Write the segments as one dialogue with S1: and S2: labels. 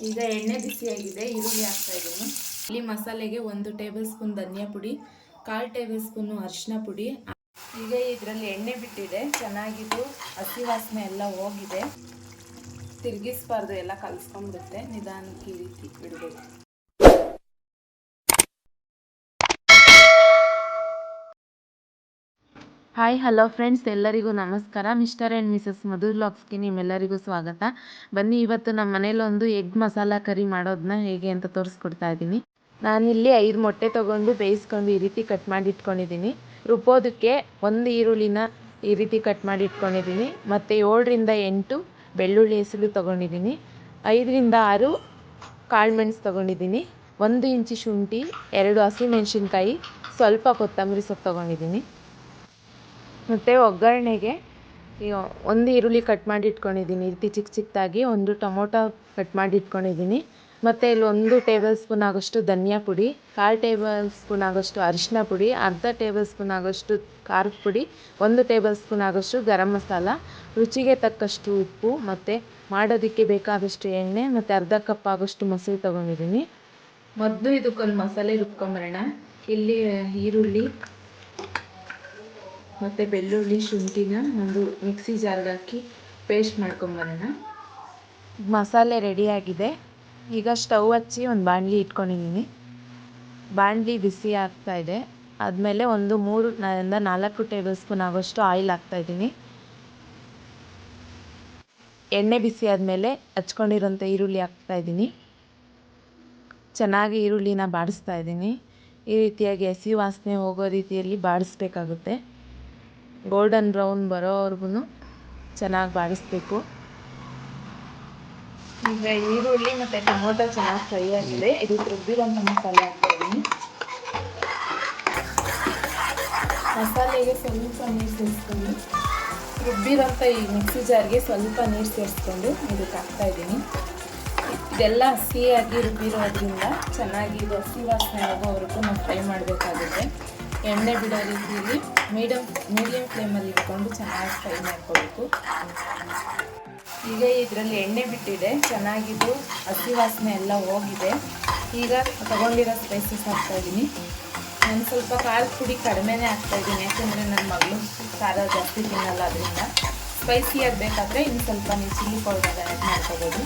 S1: ಈಗ ಎಣ್ಣೆ ಬಿಸಿಯಾಗಿದೆ, ಈರುಳ್ಳಿ ಹಾಕ್ತಾಯಿದ್ದೀನಿ. ಇಲ್ಲಿ ಮಸಾಲೆಗೆ 1 ಟೇಬಲ್ ಸ್ಪೂನ್ ಧನಿಯಾ ಪುಡಿ, 1/4 ಟೇಬಲ್ ಸ್ಪೂನು ಅರಿಶಿನ ಪುಡಿ. ಈಗ ಇದರಲ್ಲಿ ಎಣ್ಣೆ ಬಿಟ್ಟಿದೆ, ಚೆನ್ನಾಗಿದ್ದು ಹಸಿ ವಾಸನೆ ಎಲ್ಲ ಹೋಗಿದೆ. ತಿರುಗಿಸ್ಬಾರ್ದು, ಎಲ್ಲ ಕಲಿಸ್ಕೊಂಡ್ಬಿಡುತ್ತೆ. ನಿಧಾನಕ್ಕೆ ಈ ರೀತಿ ಬಿಡಬೇಕು. ಹಾಯ್ ಹಲೋ ಫ್ರೆಂಡ್ಸ್, ಎಲ್ಲರಿಗೂ ನಮಸ್ಕಾರ. ಮಿಸ್ಟರ್ ಆ್ಯಂಡ್ ಮಿಸಸ್ ಮಧು ವ್ಲಾಗ್ಸ್ಗೆ ನಿಮ್ಮೆಲ್ಲರಿಗೂ ಸ್ವಾಗತ. ಬನ್ನಿ, ಇವತ್ತು ನಮ್ಮ ಮನೇಲಿ ಒಂದು ಎಗ್ ಮಸಾಲ ಕರಿ ಮಾಡೋದನ್ನ ಹೇಗೆ ಅಂತ ತೋರಿಸ್ಕೊಡ್ತಾ ಇದ್ದೀನಿ. ನಾನಿಲ್ಲಿ 5 ಮೊಟ್ಟೆ ತೊಗೊಂಡು ಬೇಯಿಸ್ಕೊಂಡು ಈ ರೀತಿ ಕಟ್ ಮಾಡಿ ಇಟ್ಕೊಂಡಿದ್ದೀನಿ. ರುಬ್ಬೋದಕ್ಕೆ 1 ಈರುಳ್ಳಿನ ಈ ರೀತಿ ಕಟ್ ಮಾಡಿ ಇಟ್ಕೊಂಡಿದ್ದೀನಿ. ಮತ್ತು 7ರಿಂದ 8 ಬೆಳ್ಳುಳ್ಳಿ ಹೆಸರು ತೊಗೊಂಡಿದ್ದೀನಿ. 5ರಿಂದ 6 ಕಾಳುಮೆಣಸು ತೊಗೊಂಡಿದ್ದೀನಿ. 1 ಇಂಚು ಶುಂಠಿ, 2 ಹಸಿಮೆಣಸಿನ್ಕಾಯಿ, ಸ್ವಲ್ಪ ಕೊತ್ತಂಬರಿ ಸೊಪ್ಪು ತೊಗೊಂಡಿದ್ದೀನಿ. ಮತ್ತು ಒಗ್ಗರಣೆಗೆ 1 ಈರುಳ್ಳಿ ಕಟ್ ಮಾಡಿ ಇಟ್ಕೊಂಡಿದ್ದೀನಿ ಈ ರೀತಿ ಚಿಕ್ಕದಾಗಿ. 1 ಟೊಮೊಟೊ ಕಟ್ ಮಾಡಿ ಇಟ್ಕೊಂಡಿದ್ದೀನಿ. ಮತ್ತು ಇಲ್ಲಿ 1 ಟೇಬಲ್ ಸ್ಪೂನ್ ಆಗೋಷ್ಟು ಧನಿಯಾ ಪುಡಿ, 1/4 ಟೇಬಲ್ ಸ್ಪೂನ್ ಆಗೋಷ್ಟು ಅರಿಶಿನ ಪುಡಿ, ಅರ್ಧ ಟೇಬಲ್ ಸ್ಪೂನ್ ಆಗೋಷ್ಟು ಖಾರದ ಪುಡಿ, 1 ಟೇಬಲ್ ಸ್ಪೂನ್ ಆಗೋಷ್ಟು ಗರಂ ಮಸಾಲ, ರುಚಿಗೆ ತಕ್ಕಷ್ಟು ಉಪ್ಪು, ಮತ್ತು ಮಾಡೋದಕ್ಕೆ ಬೇಕಾದಷ್ಟು ಎಣ್ಣೆ, ಮತ್ತು ಅರ್ಧ ಕಪ್ ಆಗೋಷ್ಟು ಮೊಸರು ತೊಗೊಂಡಿದ್ದೀನಿ. ಮೊದಲು ಇದಕ್ಕೊಂದು ಮಸಾಲೆ ರುಬ್ಕೊಂಬರೋಣ. ಇಲ್ಲಿ ಈರುಳ್ಳಿ ಮತ್ತು ಬೆಳ್ಳುಳ್ಳಿ ಶುಂಠಿನ ಒಂದು ಮಿಕ್ಸಿ ಜಾರ್ಗೆ ಹಾಕಿ ಪೇಸ್ಟ್ ಮಾಡ್ಕೊಂಬರೋಣ. ಮಸಾಲೆ ರೆಡಿಯಾಗಿದೆ. ಈಗ ಸ್ಟವ್ ಹಚ್ಚಿ ಒಂದು ಬಾಣಲಿ ಇಟ್ಕೊಂಡಿದ್ದೀನಿ. ಬಾಣಲಿ ಬಿಸಿ ಆಗ್ತಾಯಿದೆ. ಆದಮೇಲೆ 3ರಿಂದ 4 ಟೇಬಲ್ ಸ್ಪೂನ್ ಆಗೋಷ್ಟು ಆಯಿಲ್ ಹಾಕ್ತಾಯಿದ್ದೀನಿ. ಎಣ್ಣೆ ಬಿಸಿ ಆದಮೇಲೆ ಹಚ್ಕೊಂಡಿರೋಂಥ ಈರುಳ್ಳಿ ಹಾಕ್ತಾಯಿದ್ದೀನಿ. ಚೆನ್ನಾಗಿ ಈರುಳ್ಳಿನ ಬಾಡಿಸ್ತಾ ಇದ್ದೀನಿ. ಈ ರೀತಿಯಾಗಿ ಹಸಿ ವಾಸನೆ ಹೋಗೋ ರೀತಿಯಲ್ಲಿ ಬಾಡಿಸ್ಬೇಕಾಗುತ್ತೆ. ಗೋಲ್ಡನ್ ಬ್ರೌನ್ ಬರೋವರೆಗೂ ಚೆನ್ನಾಗಿ ಬಾಡಿಸ್ಬೇಕು. ಈಗ ಈರುಳ್ಳಿ ಮತ್ತು ಟೊಮೊಟೊ ಚೆನ್ನಾಗಿ ಫ್ರೈ ಆಗಿದೆ. ಇದು ರುಬ್ಬಿರೋಂಥ ಮಸಾಲೆ ಹಾಕ್ತಾಯಿದ್ದೀನಿ. ಮಸಾಲೆಗೆ ಸ್ವಲ್ಪ ನೀರು ಸೇರಿಸ್ಕೊಂಡು, ರುಬ್ಬಿರೋಂಥ ಈ ಮಿಕ್ಸಿ ಜಾರ್ಗೆ ಸ್ವಲ್ಪ ನೀರು ಸೇರಿಸ್ಕೊಂಡು ಇದಕ್ಕೆ ಹಾಕ್ತಾಯಿದ್ದೀನಿ. ಇದೆಲ್ಲ ಹಸಿಯಾಗಿ ರುಬ್ಬಿರೋದ್ರಿಂದ ಚೆನ್ನಾಗಿ ಇದು ಹಸಿ ವಾಸನೆ ಹೋಗೋವರೆಗೂ ನಾವು ಫ್ರೈ ಮಾಡಬೇಕಾಗುತ್ತೆ. ಎಣ್ಣೆ ಬಿಡೋ ರೀತಿಯಲ್ಲಿ ಮೀಡಿಯಮ್ ಫ್ಲೇಮಲ್ಲಿ ಇಟ್ಕೊಂಡು ಚೆನ್ನಾಗಿ ಫ್ರೈ ಮಾಡ್ಕೋಬೇಕು. ಈಗ ಇದರಲ್ಲಿ ಎಣ್ಣೆ ಬಿಟ್ಟಿದೆ, ಚೆನ್ನಾಗಿದ್ದು ಹಸಿ ವಾಸನೆ ಎಲ್ಲ ಹೋಗಿದೆ. ಈಗ ತೊಗೊಂಡಿರೋ ಸ್ಪೈಸಸ್ ಹಾಕ್ತಾಯಿದ್ದೀನಿ. ನಾನು ಸ್ವಲ್ಪ ಖಾರದ ಪುಡಿ ಕಡಿಮೆನೇ ಹಾಕ್ತಾಯಿದ್ದೀನಿ, ಯಾಕೆಂದರೆ ನನ್ನ ಮಗಳು ಖಾರ ಜಾಸ್ತಿ ತಿನ್ನಲ್ಲ. ಅದರಿಂದ ಸ್ಪೈಸಿ ಆಗಬೇಕಾದ್ರೆ ಇನ್ನು ಸ್ವಲ್ಪ ನೀವು ಚಿಲ್ಲಿ ಪೌಡರ್ ಆ್ಯಡ್ ಮಾಡ್ಕೋಬೋದು.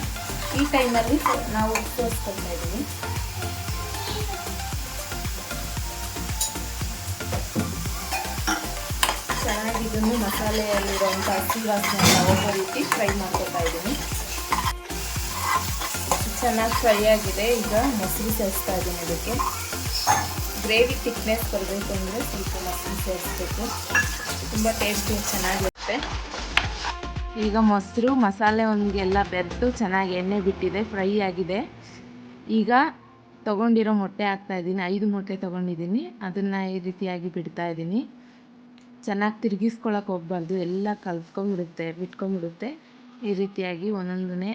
S1: ಈ ಟೈಮಲ್ಲಿ ನಾವು ಉಪ್ಪು ತೋರಿಸ್ಕೊಳ್ತಾ ಇದ್ದೀವಿ. ಚೆನ್ನಾಗಿ ಇದನ್ನು ಮಸಾಲೆಯಲ್ಲಿರುವಂಥ ಹಸಿ ವಾಸನೆ ಎಲ್ಲ ಹೋಗೋ ರೀತಿ ಫ್ರೈ ಮಾಡ್ಕೊತಾ ಇದ್ದೀನಿ. ಚೆನ್ನಾಗಿ ಫ್ರೈ ಆಗಿದೆ. ಈಗ ಮೊಸರು ಸೇರಿಸ್ತಾ ಇದ್ದೀನಿ. ಇದಕ್ಕೆ ಗ್ರೇವಿ ಥಿಕ್ನೆಸ್ ಬರಬೇಕು ಅಂದರೆ ಸ್ವಲ್ಪ ಮೊಸರು ಸೇರಿಸ್ಬೇಕು. ತುಂಬ ಟೇಸ್ಟಿ ಚೆನ್ನಾಗಿರುತ್ತೆ. ಈಗ ಮೊಸರು ಮಸಾಲೆ ಒಂದಿಗೆಲ್ಲ ಬೆರೆತು ಚೆನ್ನಾಗಿ ಎಣ್ಣೆ ಬಿಟ್ಟಿದೆ, ಫ್ರೈ ಆಗಿದೆ. ಈಗ ತೊಗೊಂಡಿರೋ ಮೊಟ್ಟೆ ಹಾಕ್ತಾಯಿದ್ದೀನಿ. 5 ಮೊಟ್ಟೆ ತೊಗೊಂಡಿದ್ದೀನಿ. ಅದನ್ನು ಈ ರೀತಿಯಾಗಿ ಬಿಡ್ತಾಯಿದ್ದೀನಿ. ಚೆನ್ನಾಗಿ ತಿರುಗಿಸ್ಕೊಳಕ್ಕೆ ಹೋಗ್ಬಾರ್ದು, ಎಲ್ಲ ಕಲ್ತ್ಕೊಂಡ್ಬಿಡುತ್ತೆ, ಬಿಟ್ಕೊಂಡ್ಬಿಡುತ್ತೆ. ಈ ರೀತಿಯಾಗಿ ಒಂದೊಂದನ್ನೇ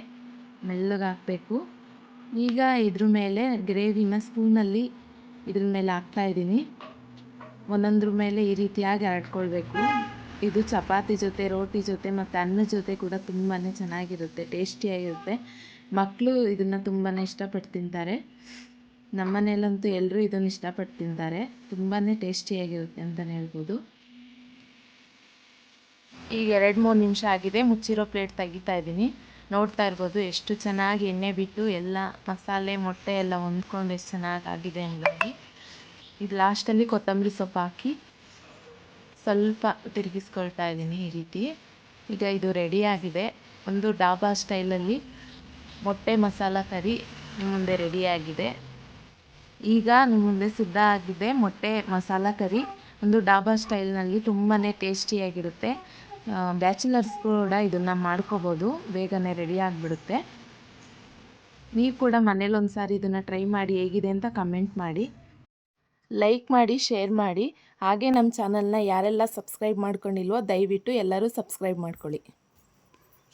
S1: ಮೆಲ್ಲಗೆ ಹಾಕಬೇಕು. ಈಗ ಇದ್ರ ಮೇಲೆ ಗ್ರೇವಿನ ಸ್ಪೂನಲ್ಲಿ ಇದ್ರ ಮೇಲೆ ಹಾಕ್ತಾಯಿದ್ದೀನಿ. ಒಂದೊಂದ್ರ ಮೇಲೆ ಈ ರೀತಿಯಾಗಿ ಹರಡ್ಕೊಳ್ಬೇಕು. ಇದು ಚಪಾತಿ ಜೊತೆ, ರೋಟಿ ಜೊತೆ ಮತ್ತು ಅನ್ನದ ಜೊತೆ ಕೂಡ ತುಂಬಾ ಚೆನ್ನಾಗಿರುತ್ತೆ, ಟೇಸ್ಟಿಯಾಗಿರುತ್ತೆ. ಮಕ್ಕಳು ಇದನ್ನು ತುಂಬಾ ಇಷ್ಟಪಟ್ಟು ತಿಂತಾರೆ. ನಮ್ಮ ಮನೇಲಂತೂ ಎಲ್ಲರೂ ಇದನ್ನು ಇಷ್ಟಪಟ್ಟು ತಿಂತಾರೆ. ತುಂಬಾ ಟೇಸ್ಟಿಯಾಗಿರುತ್ತೆ ಅಂತಲೇ ಹೇಳ್ಬೋದು. ಈಗ 2-3 ನಿಮಿಷ ಆಗಿದೆ. ಮುಚ್ಚಿರೋ ಪ್ಲೇಟ್ ತೆಗಿತಾ ಇದ್ದೀನಿ. ನೋಡ್ತಾ ಇರ್ಬೋದು ಎಷ್ಟು ಚೆನ್ನಾಗಿ ಎಣ್ಣೆ ಬಿಟ್ಟು ಎಲ್ಲ ಮಸಾಲೆ ಮೊಟ್ಟೆ ಎಲ್ಲ ಹೊಂದ್ಕೊಂಡು ಎಷ್ಟು ಚೆನ್ನಾಗಿ ಆಗಿದೆ ಹಂಗಾಗಿ. ಇದು ಲಾಸ್ಟಲ್ಲಿ ಕೊತ್ತಂಬರಿ ಸೊಪ್ಪು ಹಾಕಿ ಸ್ವಲ್ಪ ತಿರುಗಿಸ್ಕೊಳ್ತಾ ಇದ್ದೀನಿ ಈ ರೀತಿ. ಈಗ ಇದು ರೆಡಿಯಾಗಿದೆ. ಒಂದು ಡಾಬಾ ಸ್ಟೈಲಲ್ಲಿ ಮೊಟ್ಟೆ ಮಸಾಲ ಕರಿ ನಿಮ್ಮ ಮುಂದೆ ರೆಡಿಯಾಗಿದೆ. ಈಗ ನಿಮ್ಮ ಮುಂದೆ ಸಿದ್ಧ ಆಗಿದೆ ಮೊಟ್ಟೆ ಮಸಾಲ ಕರಿ. ಒಂದು ಡಾಬಾ ಸ್ಟೈಲ್ನಲ್ಲಿ ತುಂಬಾ ಟೇಸ್ಟಿಯಾಗಿರುತ್ತೆ. ಬ್ಯಾಚುಲರ್ಸ್ ಕೂಡ ಇದನ್ನು ಮಾಡ್ಕೋಬೋದು, ಬೇಗನೆ ರೆಡಿ ಆಗಿಬಿಡುತ್ತೆ. ನೀವು ಕೂಡ ಮನೇಲಿ ಒಂದು ಸಾರಿ ಇದನ್ನು ಟ್ರೈ ಮಾಡಿ ಹೇಗಿದೆ ಅಂತ ಕಮೆಂಟ್ ಮಾಡಿ, ಲೈಕ್ ಮಾಡಿ, ಶೇರ್ ಮಾಡಿ. ಹಾಗೆ ನಮ್ಮ ಚಾನಲ್ನ ಯಾರೆಲ್ಲ ಸಬ್ಸ್ಕ್ರೈಬ್ ಮಾಡ್ಕೊಂಡಿಲ್ವೋ ದಯವಿಟ್ಟು ಎಲ್ಲರೂ ಸಬ್ಸ್ಕ್ರೈಬ್ ಮಾಡ್ಕೊಳ್ಳಿ.